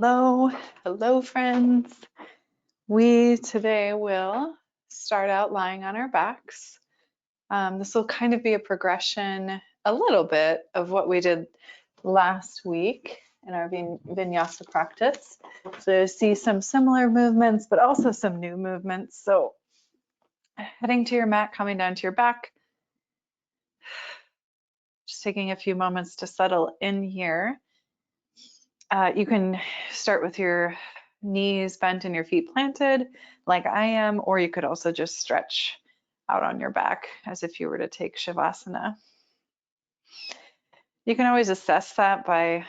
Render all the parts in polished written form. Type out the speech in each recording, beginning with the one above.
Hello, hello friends. We today will start out lying on our backs. This will kind of be a progression, a little bit of what we did last week in our Vinyasa practice. So you see some similar movements, but also some new movements. So heading to your mat, coming down to your back, just taking a few moments to settle in here. You can start with your knees bent and your feet planted like I am, or you could also just stretch out on your back as if you were to take Shavasana. You can always assess that by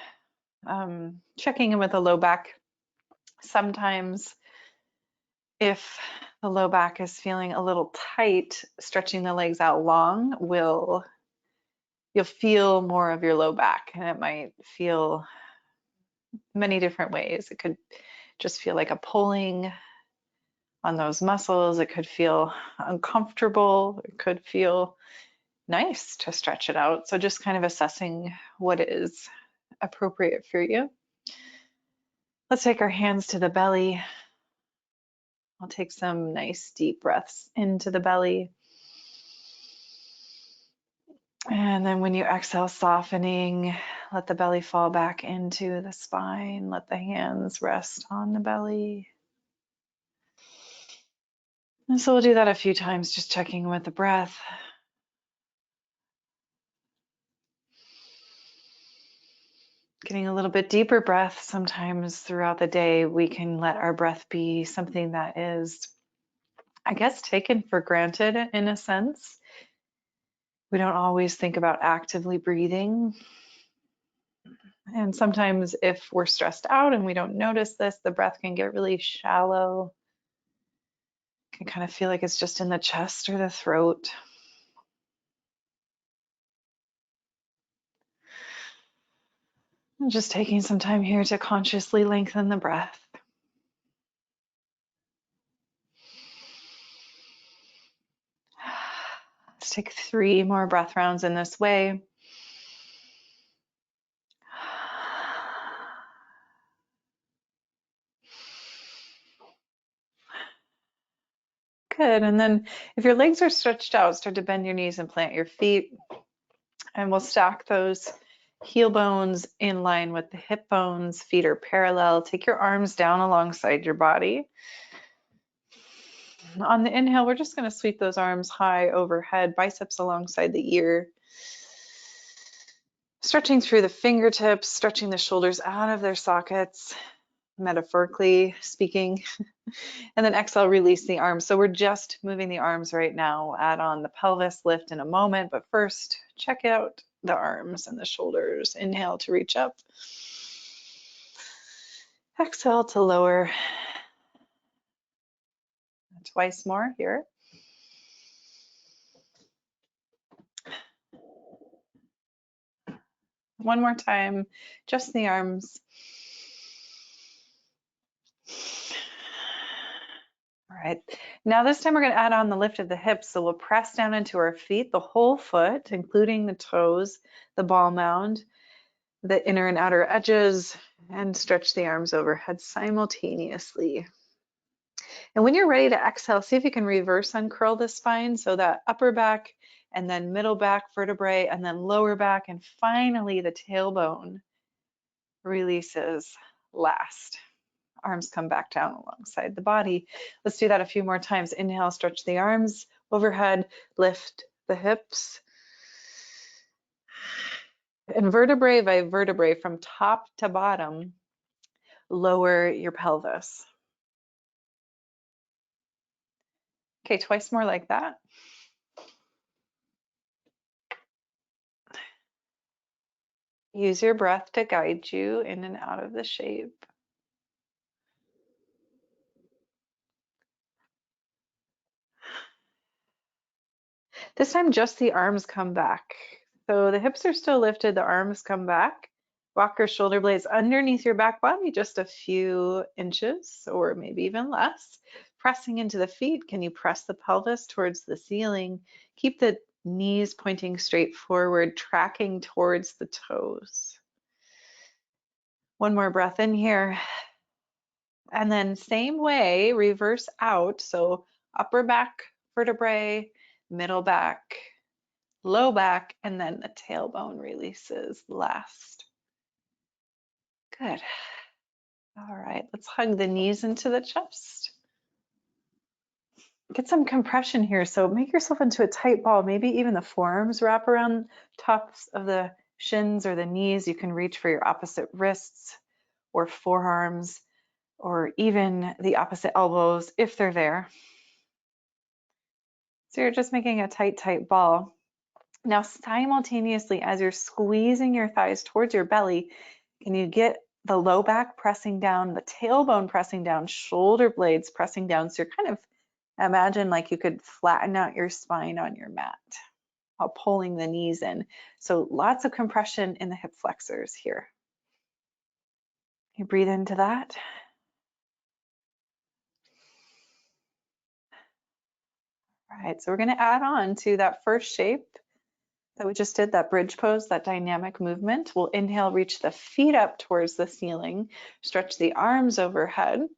checking in with the low back. Sometimes if the low back is feeling a little tight, stretching the legs out long you'll feel more of your low back, and it might feel many different ways. It could just feel like a pulling on those muscles. It could feel uncomfortable. It could feel nice to stretch it out. So just kind of assessing what is appropriate for you. Let's take our hands to the belly. I'll take some nice deep breaths into the belly. And then when you exhale, softening, let the belly fall back into the spine. Let the hands rest on the belly. And so we'll do that a few times, just checking with the breath. Getting a little bit deeper breath. Sometimes throughout the day, we can let our breath be something that is, I guess, taken for granted in a sense. We don't always think about actively breathing. And sometimes if we're stressed out and we don't notice this, the breath can get really shallow. It can kind of feel like it's just in the chest or the throat. And just taking some time here to consciously lengthen the breath. Let's take 3 more breath rounds in this way. Good. And then if your legs are stretched out, start to bend your knees and plant your feet. And we'll stack those heel bones in line with the hip bones. Feet are parallel. Take your arms down alongside your body. On the inhale, we're just going to sweep those arms high overhead, biceps alongside the ear. Stretching through the fingertips, stretching the shoulders out of their sockets, metaphorically speaking. And then exhale, release the arms. So we're just moving the arms right now. Add on the pelvis lift in a moment, but first check out the arms and the shoulders. Inhale to reach up. Exhale to lower. Twice more here. One more time, just the arms. All right, now this time we're going to add on the lift of the hips. So we'll press down into our feet, the whole foot, including the toes, the ball mound, the inner and outer edges, and stretch the arms overhead simultaneously. And when you're ready to exhale, see if you can reverse uncurl the spine. So that upper back and then middle back vertebrae and then lower back, and finally the tailbone releases last. Arms come back down alongside the body. Let's do that a few more times. Inhale, stretch the arms overhead, lift the hips. And vertebrae by vertebrae, from top to bottom, lower your pelvis. Okay, twice more like that. Use your breath to guide you in and out of the shape. This time, just the arms come back. So the hips are still lifted, the arms come back. Walk your shoulder blades underneath your back body, just a few inches or maybe even less. Pressing into the feet, can you press the pelvis towards the ceiling? Keep the knees pointing straight forward, tracking towards the toes. One more breath in here. And then same way, reverse out. So upper back vertebrae, middle back, low back, and then the tailbone releases last. Good. All right, let's hug the knees into the chest. Get some compression here. So make yourself into a tight ball. Maybe even the forearms wrap around tops of the shins or the knees. You can reach for your opposite wrists or forearms or even the opposite elbows if they're there. So you're just making a tight, tight ball. Now, simultaneously, as you're squeezing your thighs towards your belly, can you get the low back pressing down, the tailbone pressing down, shoulder blades pressing down? So you're kind of imagine like you could flatten out your spine on your mat while pulling the knees in. So lots of compression in the hip flexors here. You breathe into that. All right, so we're going to add on to that first shape that we just did, that bridge pose, that dynamic movement. We'll inhale, reach the feet up towards the ceiling, stretch the arms overhead.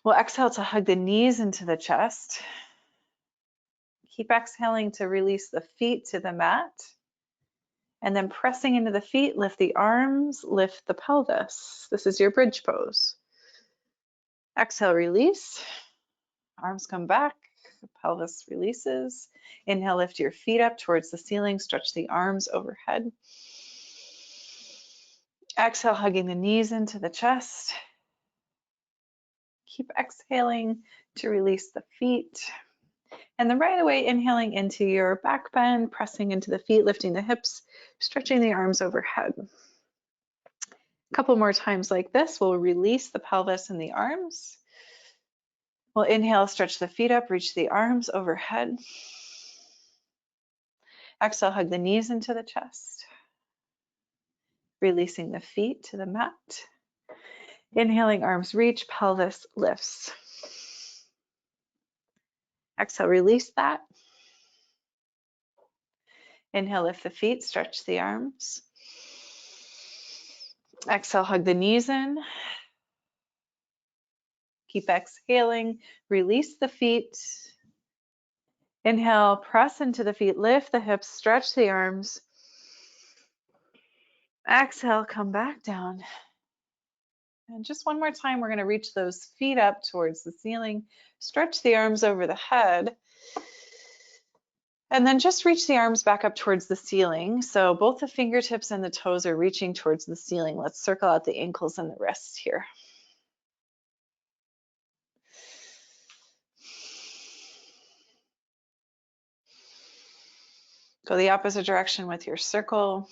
We'll exhale to hug the knees into the chest. Keep exhaling to release the feet to the mat. And then pressing into the feet, lift the arms, lift the pelvis. This is your bridge pose. Exhale, release. Arms come back, the pelvis releases. Inhale, lift your feet up towards the ceiling, stretch the arms overhead. Exhale, hugging the knees into the chest. Keep exhaling to release the feet. And then right away, inhaling into your back bend, pressing into the feet, lifting the hips, stretching the arms overhead. A couple more times like this, we'll release the pelvis and the arms. We'll inhale, stretch the feet up, reach the arms overhead. Exhale, hug the knees into the chest. Releasing the feet to the mat. Inhaling, arms reach, pelvis lifts. Exhale, release that. Inhale, lift the feet, stretch the arms. Exhale, hug the knees in. Keep exhaling, release the feet. Inhale, press into the feet, lift the hips, stretch the arms. Exhale, come back down. And just one more time, we're going to reach those feet up towards the ceiling, stretch the arms over the head, and then just reach the arms back up towards the ceiling. So both the fingertips and the toes are reaching towards the ceiling. Let's circle out the ankles and the wrists here. Go the opposite direction with your circle.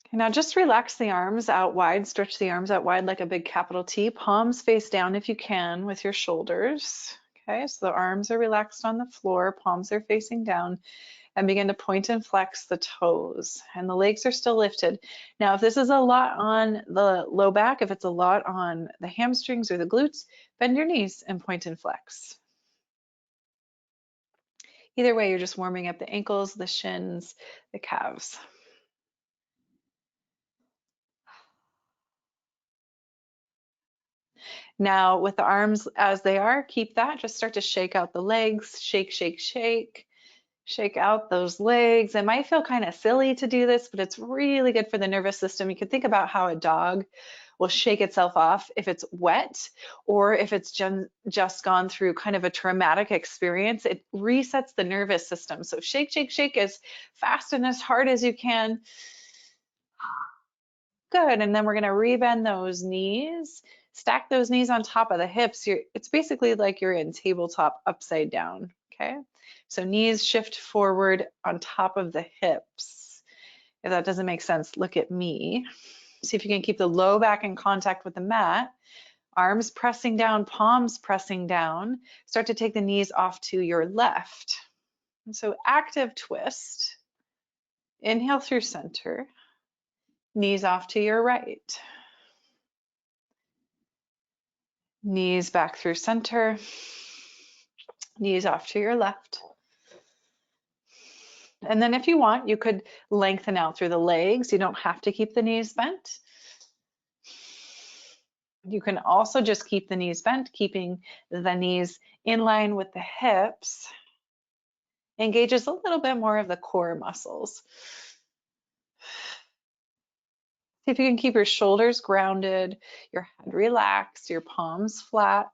Okay, now just relax the arms out wide, stretch the arms out wide like a big capital T, palms face down if you can with your shoulders. Okay, so the arms are relaxed on the floor, palms are facing down, and begin to point and flex the toes. And the legs are still lifted. Now, if this is a lot on the low back, if it's a lot on the hamstrings or the glutes, bend your knees and point and flex. Either way, you're just warming up the ankles, the shins, the calves. Now, with the arms as they are, keep that. Just start to shake out the legs. Shake, shake, shake. Shake out those legs. It might feel kind of silly to do this, but it's really good for the nervous system. You can think about how a dog will shake itself off if it's wet or if it's just gone through kind of a traumatic experience. It resets the nervous system. So shake, shake, shake as fast and as hard as you can. Good, and then we're gonna rebend those knees, stack those knees on top of the hips. It's basically like you're in tabletop upside down, okay? So knees shift forward on top of the hips. If that doesn't make sense, look at me. See if you can keep the low back in contact with the mat, arms pressing down, palms pressing down. Start to take the knees off to your left. And so active twist. Inhale through center. Knees off to your right. Knees back through center. Knees off to your left. And then if you want, you could lengthen out through the legs. You don't have to keep the knees bent. You can also just keep the knees bent, keeping the knees in line with the hips. Engages a little bit more of the core muscles. See if you can keep your shoulders grounded, your head relaxed, your palms flat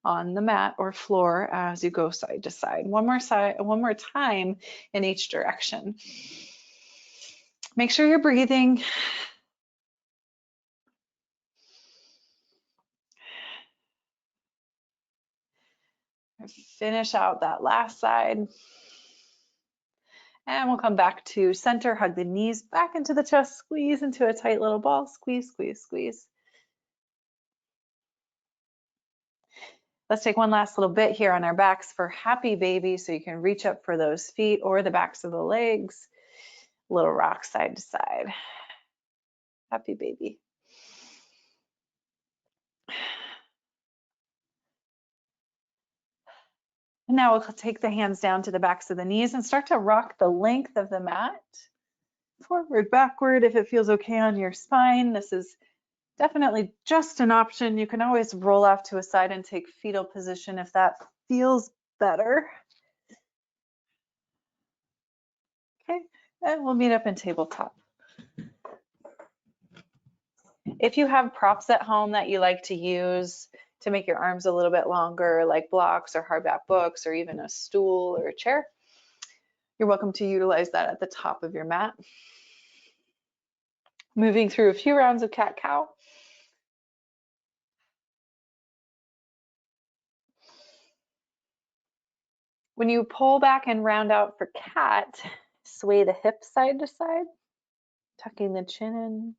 on the mat or floor as you go side to side. One more time in each direction. Make sure you're breathing. Finish out that last side. And we'll come back to center, hug the knees back into the chest, squeeze into a tight little ball, squeeze, squeeze, squeeze. Let's take one last little bit here on our backs for happy baby. So you can reach up for those feet or the backs of the legs. Little rock side to side. Happy baby. And now we'll take the hands down to the backs of the knees and start to rock the length of the mat. Forward, backward, if it feels okay on your spine. This is definitely just an option. You can always roll off to a side and take fetal position if that feels better. Okay, and we'll meet up in tabletop. If you have props at home that you like to use to make your arms a little bit longer, like blocks or hardback books or even a stool or a chair, you're welcome to utilize that at the top of your mat. Moving through a few rounds of cat-cow. When you pull back and round out for cat, sway the hips side to side, tucking the chin in.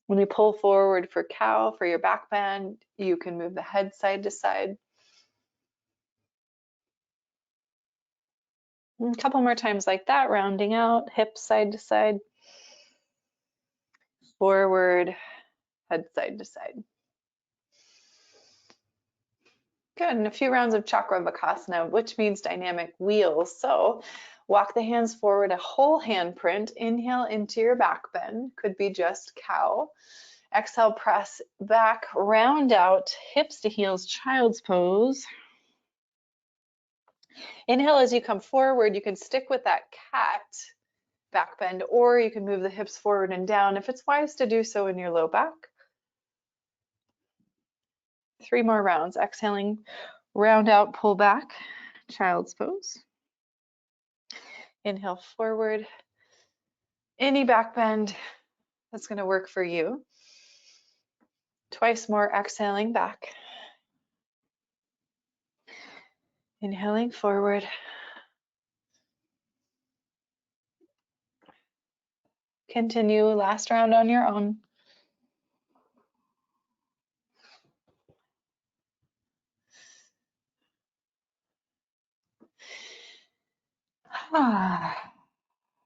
When you pull forward for cow, for your back bend, you can move the head side to side. And a couple more times like that, rounding out, hips side to side, forward, head side to side. Good, and a few rounds of Chakravakasana, which means dynamic wheels. So walk the hands forward, a whole hand print. Inhale into your back bend, could be just cow. Exhale, press back, round out, hips to heels, child's pose. Inhale as you come forward, you can stick with that cat back bend, or you can move the hips forward and down if it's wise to do so in your low back. 3 more rounds. Exhaling, round out, pull back, child's pose. Inhale forward. Any back bend that's going to work for you. Twice more, exhaling back. Inhaling forward. Continue, last round on your own.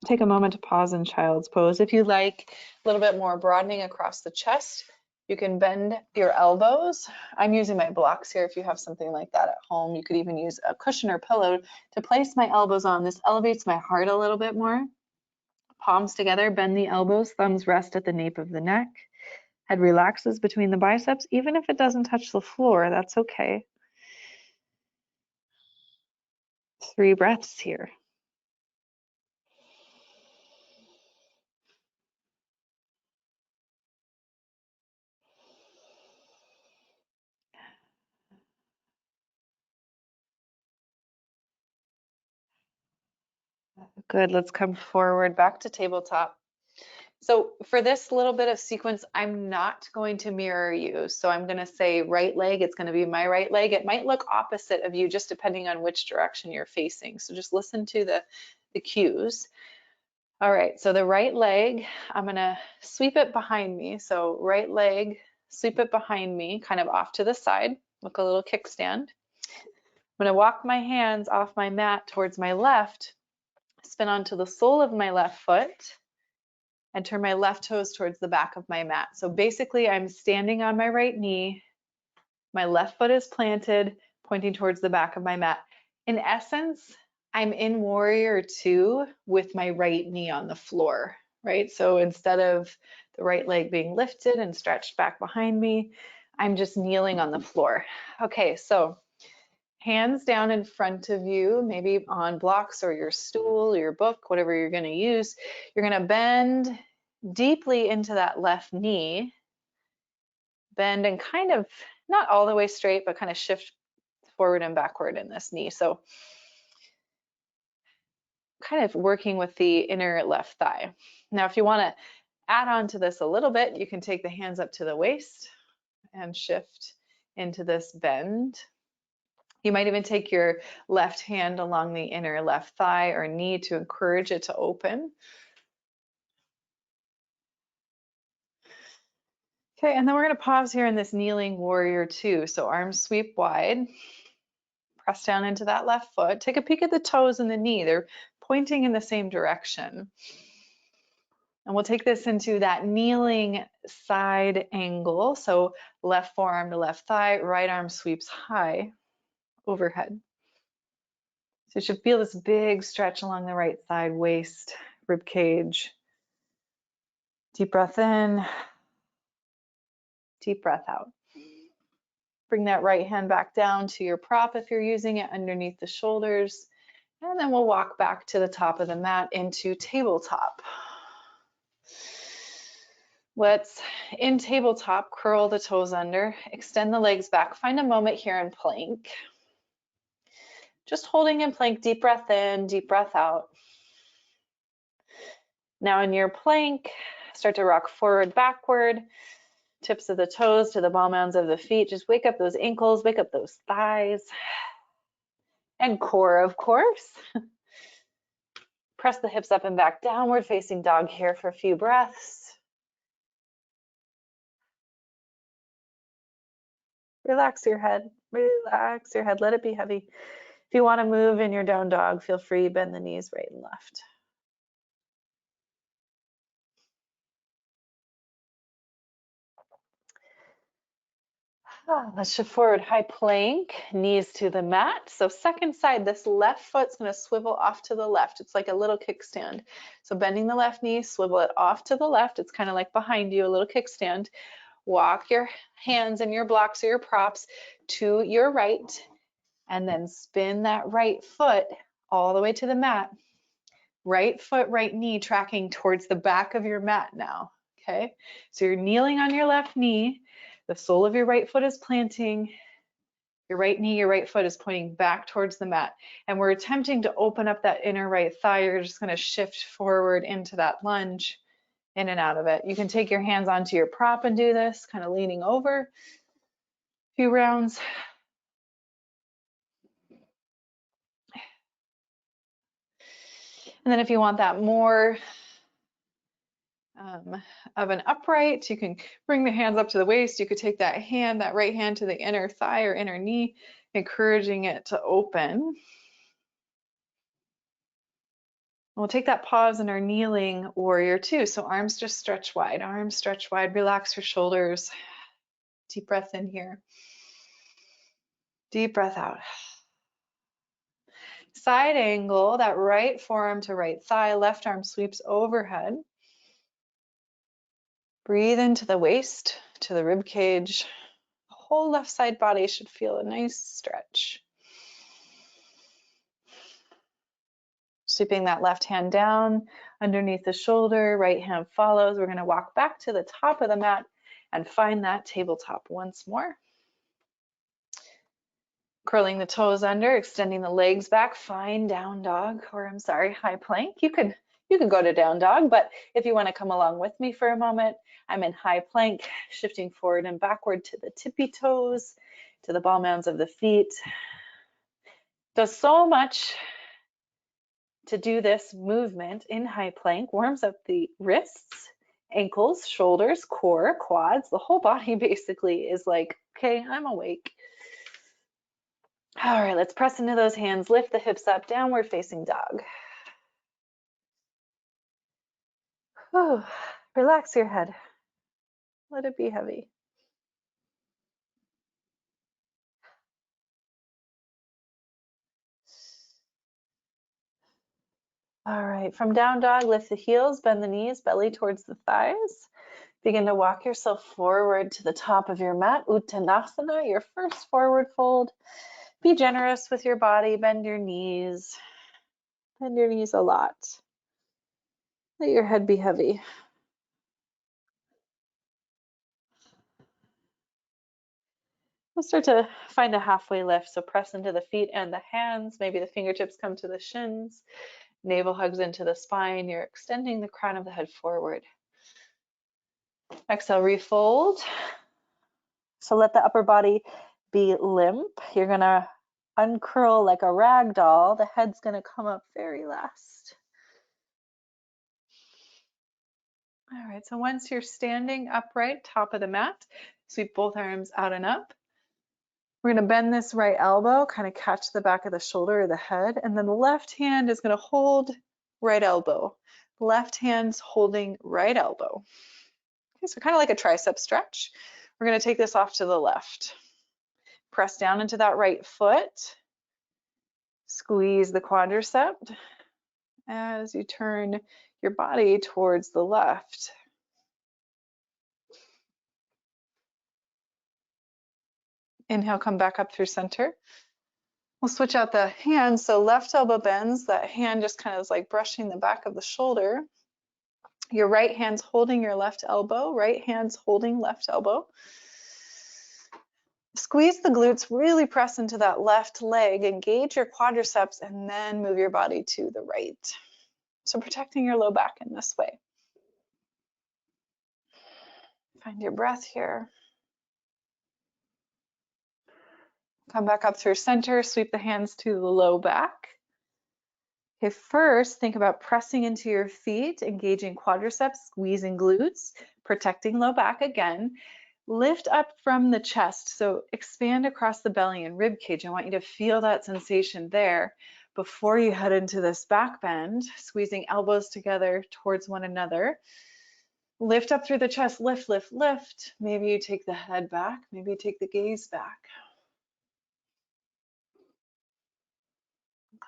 Take a moment to pause in child's pose. If you like a little bit more broadening across the chest, you can bend your elbows. I'm using my blocks here. If you have something like that at home, you could even use a cushion or pillow to place my elbows on. This elevates my heart a little bit more. Palms together, bend the elbows, thumbs rest at the nape of the neck. Head relaxes between the biceps. Even if it doesn't touch the floor, that's okay. 3 breaths here. Good, let's come forward back to tabletop. So for this little bit of sequence, I'm not going to mirror you. So I'm going to say right leg, it's going to be my right leg. It might look opposite of you just depending on which direction you're facing. So just listen to the cues. All right, so the right leg, I'm going to sweep it behind me. So right leg, sweep it behind me, kind of off to the side, look a little kickstand. I'm going to walk my hands off my mat towards my left, spin onto the sole of my left foot, and turn my left toes towards the back of my mat. So basically I'm standing on my right knee, my left foot is planted, pointing towards the back of my mat. In essence, I'm in warrior two with my right knee on the floor, right? So instead of the right leg being lifted and stretched back behind me, I'm just kneeling on the floor. Okay, so hands down in front of you, maybe on blocks or your stool, your book, whatever you're going to use. You're going to bend deeply into that left knee, bend and kind of not all the way straight, but kind of shift forward and backward in this knee. So kind of working with the inner left thigh. Now, if you want to add on to this a little bit, you can take the hands up to the waist and shift into this bend. You might even take your left hand along the inner left thigh or knee to encourage it to open. Okay, and then we're going to pause here in this kneeling warrior two. So arms sweep wide, press down into that left foot. Take a peek at the toes and the knee. They're pointing in the same direction. And we'll take this into that kneeling side angle. So left forearm to left thigh, right arm sweeps high overhead. So you should feel this big stretch along the right side, waist, rib cage. Deep breath in, deep breath out. Bring that right hand back down to your prop if you're using it underneath the shoulders. And then we'll walk back to the top of the mat into tabletop. Let's, in tabletop, curl the toes under, extend the legs back. Find a moment here in plank. Just holding in plank, deep breath in, deep breath out. Now in your plank, start to rock forward, backward, tips of the toes to the ball mounds of the feet. Just wake up those ankles, wake up those thighs, and core, of course. Press the hips up and back, downward facing dog here for a few breaths. Relax your head, let it be heavy. If you want to move in your down dog, feel free, bend the knees right and left. Let's shift forward, high plank, knees to the mat. So second side, this left foot's going to swivel off to the left. It's like a little kickstand. So bending the left knee, swivel it off to the left. It's kind of like behind you, a little kickstand. Walk your hands and your blocks or your props to your right, and then spin that right foot all the way to the mat. Right foot, right knee tracking towards the back of your mat now, okay? So you're kneeling on your left knee, the sole of your right foot is planting, your right knee, your right foot is pointing back towards the mat. And we're attempting to open up that inner right thigh. You're just gonna shift forward into that lunge, in and out of it. You can take your hands onto your prop and do this, kind of leaning over, a few rounds. And then if you want that more of an upright, you can bring the hands up to the waist. You could take that hand, that right hand to the inner thigh or inner knee, encouraging it to open. We'll take that pause in our kneeling warrior two. So arms just stretch wide, relax your shoulders. Deep breath in here. Deep breath out. Side angle, that right forearm to right thigh, left arm sweeps overhead. Breathe into the waist, to the rib cage. The whole left side body should feel a nice stretch. Sweeping that left hand down underneath the shoulder, right hand follows. We're going to walk back to the top of the mat and find that tabletop once more. Curling the toes under, extending the legs back, find down dog, or I'm sorry, high plank. You can go to down dog, but if you want to come along with me for a moment, I'm in high plank, shifting forward and backward to the tippy toes, to the ball mounds of the feet. Does so much to do this movement in high plank. Warms up the wrists, ankles, shoulders, core, quads. The whole body basically is like, okay, I'm awake. All right, let's press into those hands, lift the hips up, downward facing dog. Whew. Relax your head. Let it be heavy. All right, from down dog, lift the heels, bend the knees, belly towards the thighs. Begin to walk yourself forward to the top of your mat, Uttanasana, your first forward fold. Be generous with your body, bend your knees a lot. Let your head be heavy. We'll start to find a halfway lift, so press into the feet and the hands, maybe the fingertips come to the shins, navel hugs into the spine, you're extending the crown of the head forward. Exhale, refold. So let the upper body be limp. You're gonna uncurl like a rag doll. The head's gonna come up very last. All right, so once you're standing upright, top of the mat, sweep both arms out and up. We're gonna bend this right elbow, kind of catch the back of the shoulder or the head, and then the left hand is gonna hold right elbow. Left hand's holding right elbow. Okay, so kind of like a tricep stretch. We're gonna take this off to the left. Press down into that right foot. Squeeze the quadricep as you turn your body towards the left. Inhale, come back up through center. We'll switch out the hands. So left elbow bends, that hand just kind of is like brushing the back of the shoulder. Your right hand's holding your left elbow, right hand's holding left elbow. Squeeze the glutes, really press into that left leg, engage your quadriceps, and then move your body to the right. So protecting your low back in this way. Find your breath here. Come back up through center, sweep the hands to the low back. Okay, first, think about pressing into your feet, engaging quadriceps, squeezing glutes, protecting low back again. Lift up from the chest, so expand across the belly and rib cage. I want you to feel that sensation there before you head into this back bend, squeezing elbows together towards one another. Lift up through the chest, lift, lift, lift. Maybe you take the head back, maybe you take the gaze back.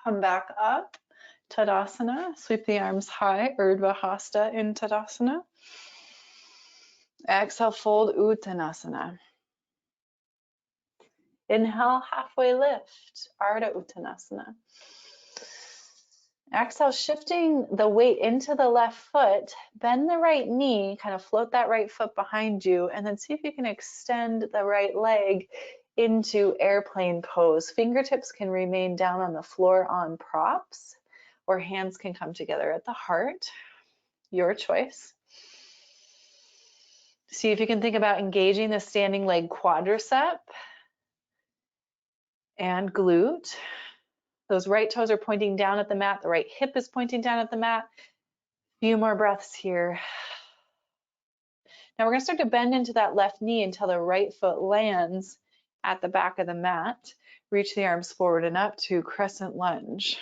Come back up, Tadasana, sweep the arms high, Urdhva Hasta in Tadasana. Exhale, fold Uttanasana. Inhale, halfway lift, Ardha Uttanasana. Exhale, shifting the weight into the left foot, bend the right knee, kind of float that right foot behind you, and then see if you can extend the right leg into airplane pose. Fingertips can remain down on the floor on props, or hands can come together at the heart. Your choice. See if you can think about engaging the standing leg quadricep and glute. Those right toes are pointing down at the mat. The right hip is pointing down at the mat. Few more breaths here. Now we're going to start to bend into that left knee until the right foot lands at the back of the mat. Reach the arms forward and up to crescent lunge.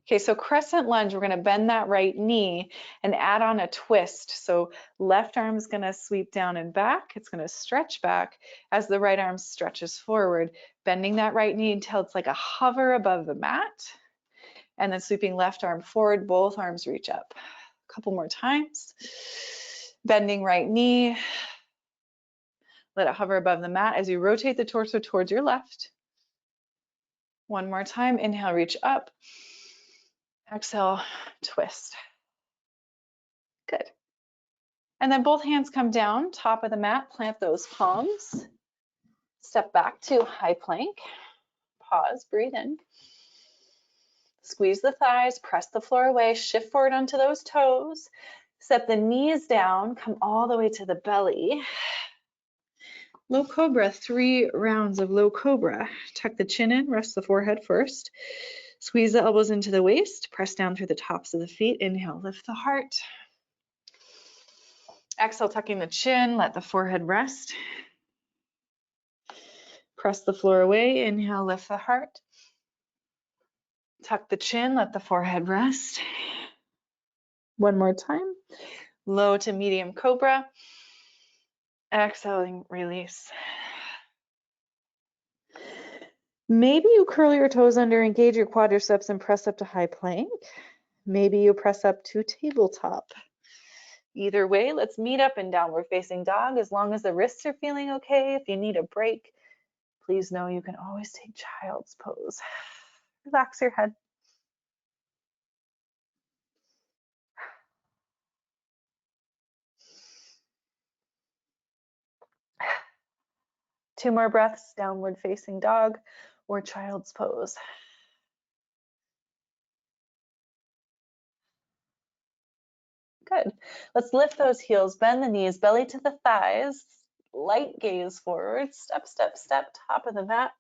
Okay, so crescent lunge, we're going to bend that right knee and add on a twist. So left arm's going to sweep down and back. It's going to stretch back as the right arm stretches forward, bending that right knee until it's like a hover above the mat. And then sweeping left arm forward, both arms reach up. A couple more times. Bending right knee. Let it hover above the mat as you rotate the torso towards your left. One more time. Inhale, reach up. Exhale, twist. Good. And then both hands come down, top of the mat, plant those palms. Step back to high plank. Pause, breathe in. Squeeze the thighs, press the floor away, shift forward onto those toes. Set the knees down, come all the way to the belly. Low cobra, 3 rounds of low cobra. Tuck the chin in, rest the forehead first. Squeeze the elbows into the waist, press down through the tops of the feet. Inhale, lift the heart. Exhale, tucking the chin, let the forehead rest. Press the floor away. Inhale, lift the heart. Tuck the chin, let the forehead rest. One more time. Low to medium cobra. Exhaling, release. Maybe you curl your toes under, engage your quadriceps, and press up to high plank. Maybe you press up to tabletop. Either way, let's meet up in downward facing dog as long as the wrists are feeling okay. If you need a break, please know you can always take child's pose. Relax your head. Two more breaths, downward facing dog or child's pose. Good. Let's lift those heels, bend the knees, belly to the thighs, light gaze forward, step, step, step, top of the mat.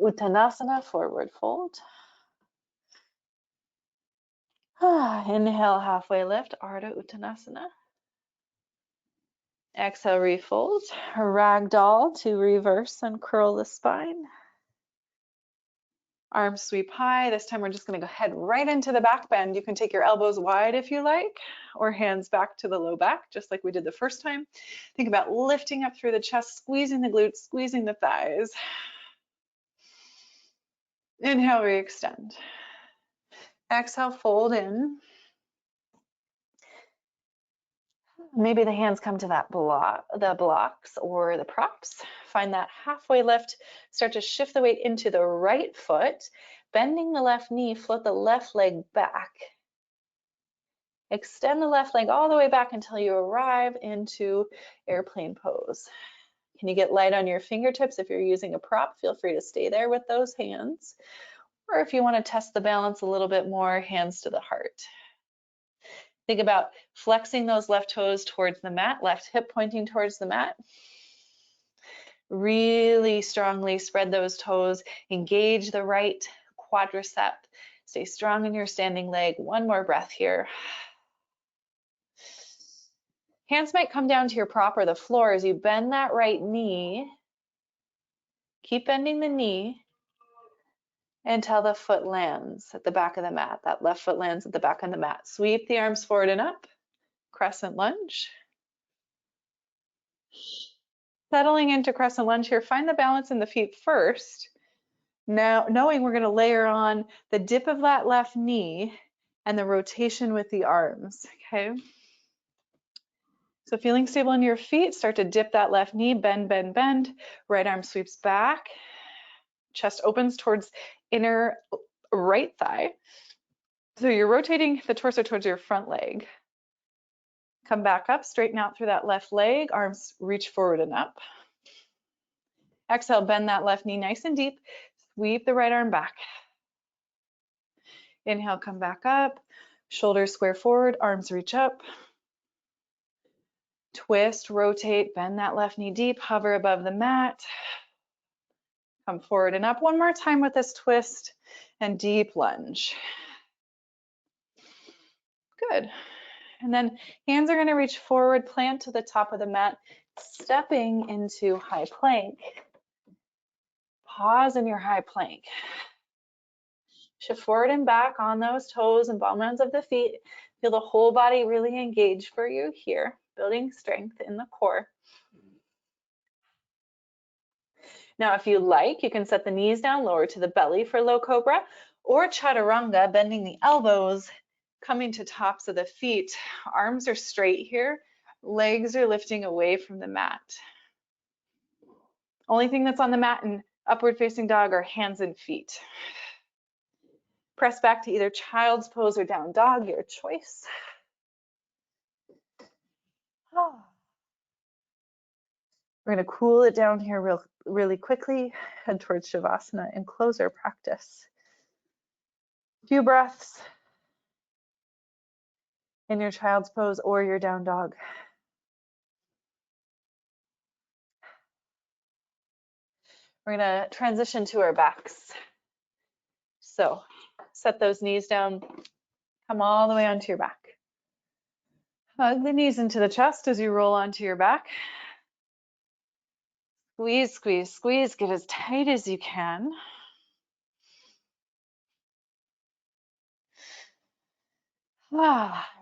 Uttanasana, forward fold. Inhale, halfway lift, Ardha Uttanasana. Exhale, refold. Ragdoll to reverse and curl the spine. Arms sweep high. This time we're just going to go head right into the back bend. You can take your elbows wide if you like, or hands back to the low back, just like we did the first time. Think about lifting up through the chest, squeezing the glutes, squeezing the thighs. Inhale, re-extend. Exhale, fold in. Maybe the hands come to that the blocks or the props. Find that halfway lift. Start to shift the weight into the right foot, bending the left knee, float the left leg back. Extend the left leg all the way back until you arrive into airplane pose. Can you get light on your fingertips? If you're using a prop, feel free to stay there with those hands. Or if you want to test the balance a little bit more, hands to the heart. Think about flexing those left toes towards the mat, left hip pointing towards the mat. Really strongly spread those toes, engage the right quadricep. Stay strong in your standing leg. One more breath here. Hands might come down to your prop or the floor as you bend that right knee. Keep bending the knee until the foot lands at the back of the mat. That left foot lands at the back of the mat. Sweep the arms forward and up. Crescent lunge. Settling into crescent lunge here, find the balance in the feet first. Now, knowing we're going to layer on the dip of that left knee and the rotation with the arms, okay? So feeling stable in your feet, start to dip that left knee, bend, bend, bend. Right arm sweeps back. Chest opens towards inner right thigh. So you're rotating the torso towards your front leg. Come back up, straighten out through that left leg, arms reach forward and up. Exhale, bend that left knee nice and deep. Sweep the right arm back. Inhale, come back up. Shoulders square forward, arms reach up. Twist, rotate, bend that left knee deep, hover above the mat. Come forward and up. One more time with this twist and deep lunge. Good. And then hands are going to reach forward, plant to the top of the mat, stepping into high plank. Pause in your high plank. Shift forward and back on those toes and ball mounds of the feet. Feel the whole body really engage for you here, building strength in the core. Now, if you like, you can set the knees down, lower to the belly for low cobra, or chaturanga, bending the elbows, coming to tops of the feet. Arms are straight here, legs are lifting away from the mat. Only thing that's on the mat in upward facing dog are hands and feet. Press back to either child's pose or down dog, your choice. We're going to cool it down here really quickly, head towards Shavasana and close our practice. A few breaths in your child's pose or your down dog. We're going to transition to our backs. So set those knees down, come all the way onto your back. Hug the knees into the chest as you roll onto your back. Squeeze, squeeze, squeeze, get as tight as you can.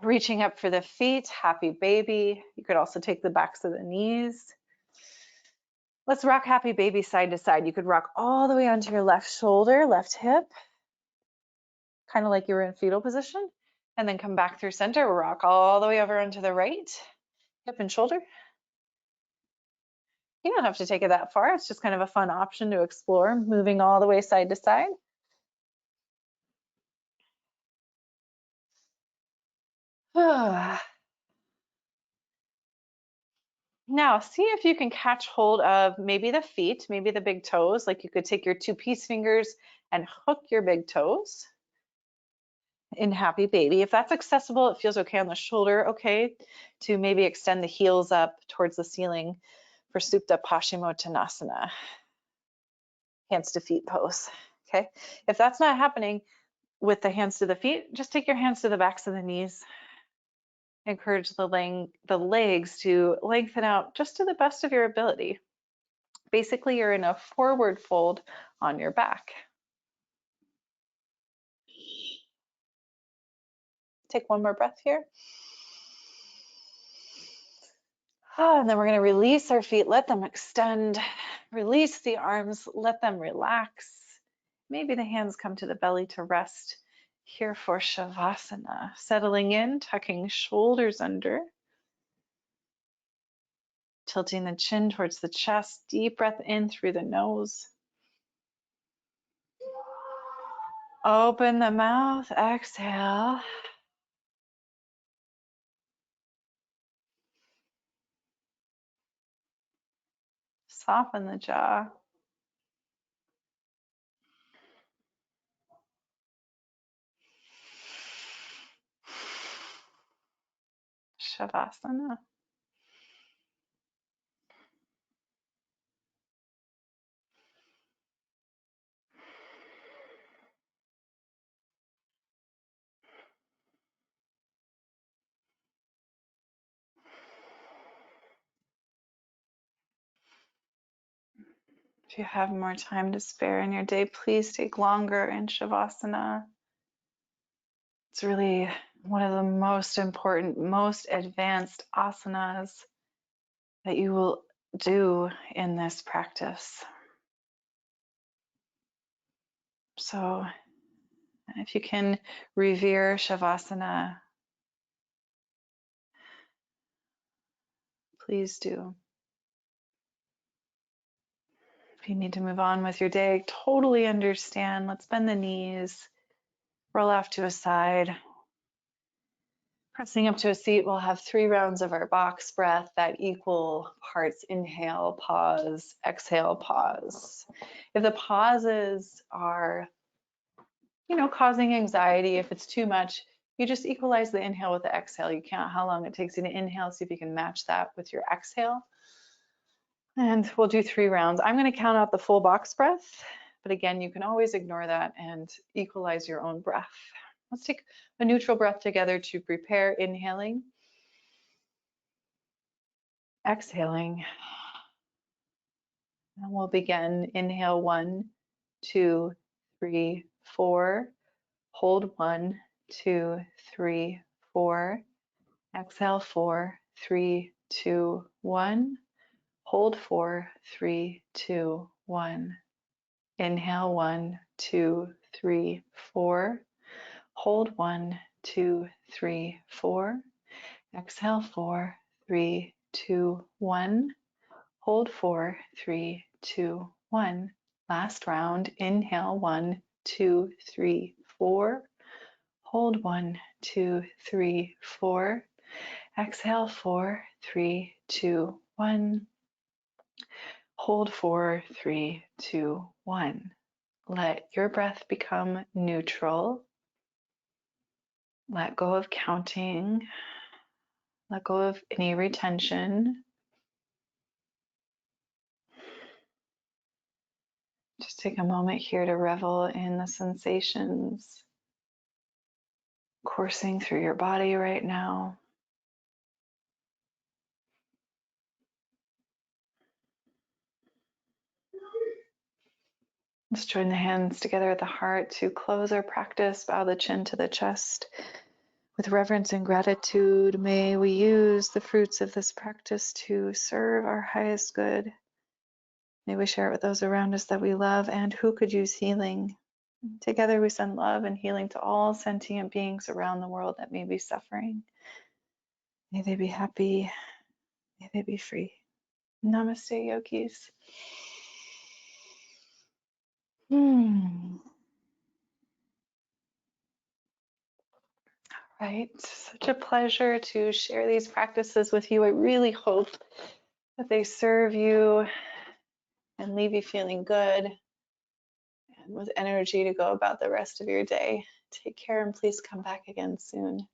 Reaching up for the feet, happy baby. You could also take the backs of the knees. Let's rock happy baby side to side. You could rock all the way onto your left shoulder, left hip, kind of like you were in fetal position, and then come back through center, rock all the way over onto the right, hip and shoulder. You don't have to take it that far. It's just kind of a fun option to explore, moving all the way side to side. Now, see if you can catch hold of maybe the feet, maybe the big toes. Like you could take your two peace fingers and hook your big toes in happy baby. If that's accessible, it feels okay on the shoulder, okay, to maybe extend the heels up towards the ceiling for Supta Paschimottanasana, hands to feet pose, okay? If that's not happening with the hands to the feet, just take your hands to the backs of the knees. Encourage the legs to lengthen out just to the best of your ability. Basically, you're in a forward fold on your back. Take one more breath here. And then we're going to release our feet, let them extend, release the arms, let them relax. Maybe the hands come to the belly to rest here for Shavasana. Settling in, tucking shoulders under, tilting the chin towards the chest, deep breath in through the nose. Open the mouth, exhale. Soften the jaw. Shavasana. If you have more time to spare in your day, please take longer in Shavasana. It's really one of the most important, most advanced asanas that you will do in this practice. So if you can revere Shavasana, please do. If you need to move on with your day, totally understand. Let's bend the knees, roll off to a side. Pressing up to a seat, we'll have 3 rounds of our box breath that equal parts inhale, pause, exhale, pause. If the pauses are, causing anxiety, if it's too much, you just equalize the inhale with the exhale. You count how long it takes you to inhale, see if you can match that with your exhale. And we'll do 3 rounds. I'm going to count out the full box breath, but again, you can always ignore that and equalize your own breath. Let's take a neutral breath together to prepare. Inhaling, exhaling, and we'll begin. Inhale 1, 2, 3, 4. Hold 1, 2, 3, 4. Exhale 4, 3, 2, 1. Hold 4, 3, 2, 1. Inhale 1, 2, 3, 4. Hold 1, 2, 3, 4. Exhale 4, 3, 2, 1. Hold 4, 3, 2, 1. Last round. Inhale 1, 2, 3, 4. Hold 1, 2, 3, 4. Exhale 4, 3, 2, 1. Hold 4, 3, 2, 1. Let your breath become neutral. Let go of counting. Let go of any retention. Just take a moment here to revel in the sensations coursing through your body right now. Let's join the hands together at the heart to close our practice, bow the chin to the chest. With reverence and gratitude, may we use the fruits of this practice to serve our highest good. May we share it with those around us that we love and who could use healing. Together we send love and healing to all sentient beings around the world that may be suffering. May they be happy. May they be free. Namaste, yogis. Right. Such a pleasure to share these practices with you. I really hope that they serve you and leave you feeling good and with energy to go about the rest of your day. Take care and please come back again soon.